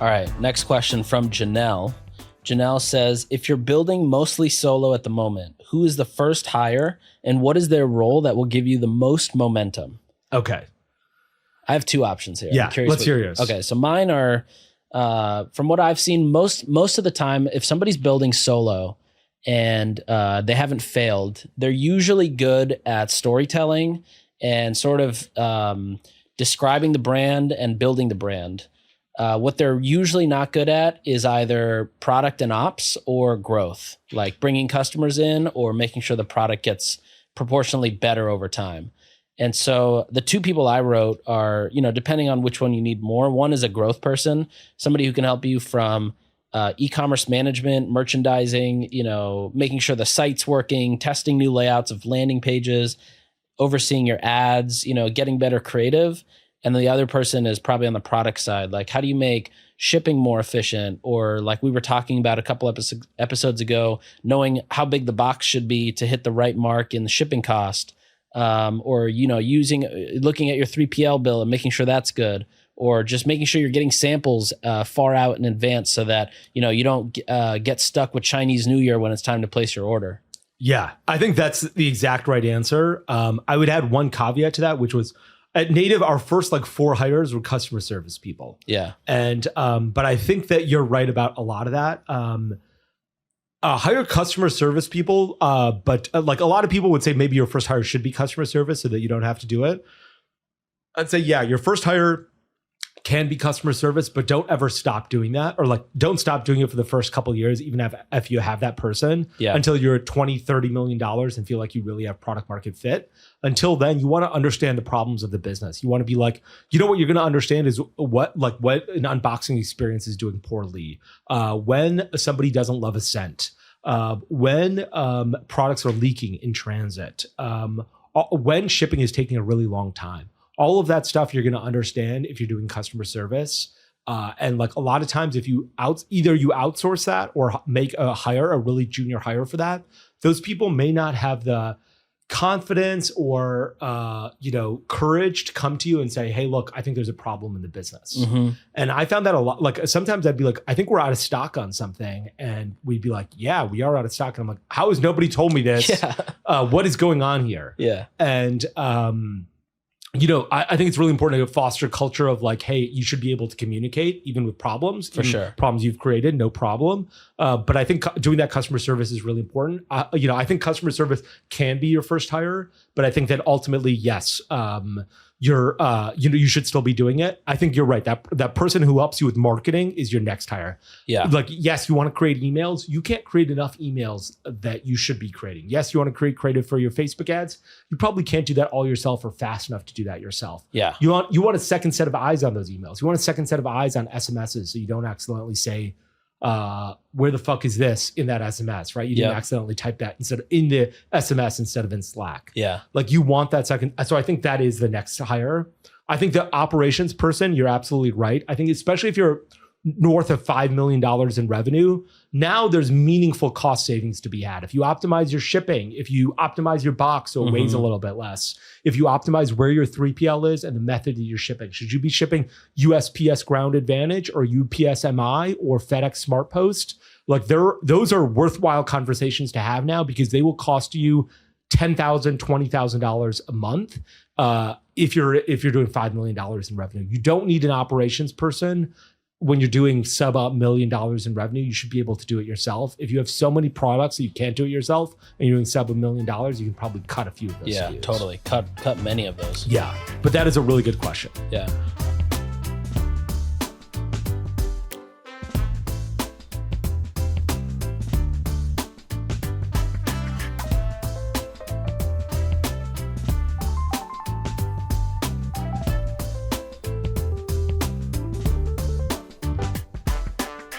All right, next question from Janelle. Janelle says, if you're building mostly solo at the moment, who is the first hire and what is their role that will give you the most momentum? Okay. I have two options here. Yeah, let's hear yours. Okay, so mine are, from what I've seen, most of the time, if somebody's building solo and they haven't failed, they're usually good at storytelling and sort of describing the brand and building the brand. What they're usually not good at is either product and ops or growth, like bringing customers in or making sure the product gets proportionally better over time. And so the two people I wrote are, depending on which one you need more. One is a growth person, somebody who can help you from e-commerce management, merchandising, making sure the site's working, testing new layouts of landing pages, overseeing your ads, getting better creative. And the other person is probably on the product side. Like, how do you make shipping more efficient? Or like we were talking about a couple episodes ago, knowing how big the box should be to hit the right mark in the shipping cost. Or, looking at your 3PL bill and making sure that's good. Or just making sure you're getting samples far out in advance so that, you don't get stuck with Chinese New Year when it's time to place your order. Yeah, I think that's the exact right answer. I would add one caveat to that, which was, at Native, our first 4 hires were customer service people. Yeah. And, but I think that you're right about a lot of that. Hire customer service people, but a lot of people would say maybe your first hire should be customer service so that you don't have to do it. I'd say, yeah, your first hire can be customer service, but don't ever stop doing that, or don't stop doing it for the first couple of years, even if you have that person, until you're at $20-30 million and feel like you really have product market fit. Until then, you want to understand the problems of the business. You want to be what you're going to understand is what an unboxing experience is doing poorly, when somebody doesn't love a scent, when products are leaking in transit, when shipping is taking a really long time. All of that stuff you're going to understand if you're doing customer service. And a lot of times, if you either you outsource that or make a really junior hire for that, those people may not have the confidence or courage to come to you and say, hey, look, I think there's a problem in the business. Mm-hmm. And I found that a lot. Sometimes I'd be like, I think we're out of stock on something. And we'd be like, yeah, we are out of stock. And I'm like, how has nobody told me this? Yeah. What is going on here? Yeah. And I think it's really important to foster a culture of hey, you should be able to communicate even with problems. For sure. Problems you've created, no problem. But I think doing that customer service is really important. I think customer service can be your first hire, but I think that ultimately, yes, you should still be doing it. I think you're right. That person who helps you with marketing is your next hire. Yeah. Yes, you want to create emails. You can't create enough emails that you should be creating. Yes, you want to create creative for your Facebook ads. You probably can't do that all yourself or fast enough to do that yourself. Yeah. You want a second set of eyes on those emails. You want a second set of eyes on SMSs so you don't accidentally say, where the fuck is this in that SMS, right? You didn't accidentally type that in the SMS instead of in Slack. Yeah. You want that second. So I think that is the next hire. I think the operations person, you're absolutely right. I think especially if you're north of $5 million in revenue, now there's meaningful cost savings to be had. If you optimize your shipping, if you optimize your box so it weighs a little bit less, if you optimize where your 3PL is and the method that you're shipping, should you be shipping USPS Ground Advantage or UPS MI or FedEx SmartPost? Those are worthwhile conversations to have now because they will cost you $10,000, $20,000 a month if you're doing $5 million in revenue. You don't need an operations person. When you're doing sub $1 million in revenue, you should be able to do it yourself. If you have so many products that you can't do it yourself and you're doing sub $1 million, you can probably cut a few of those. Yeah, SKUs. Totally. Cut many of those. Yeah, but that is a really good question. Yeah.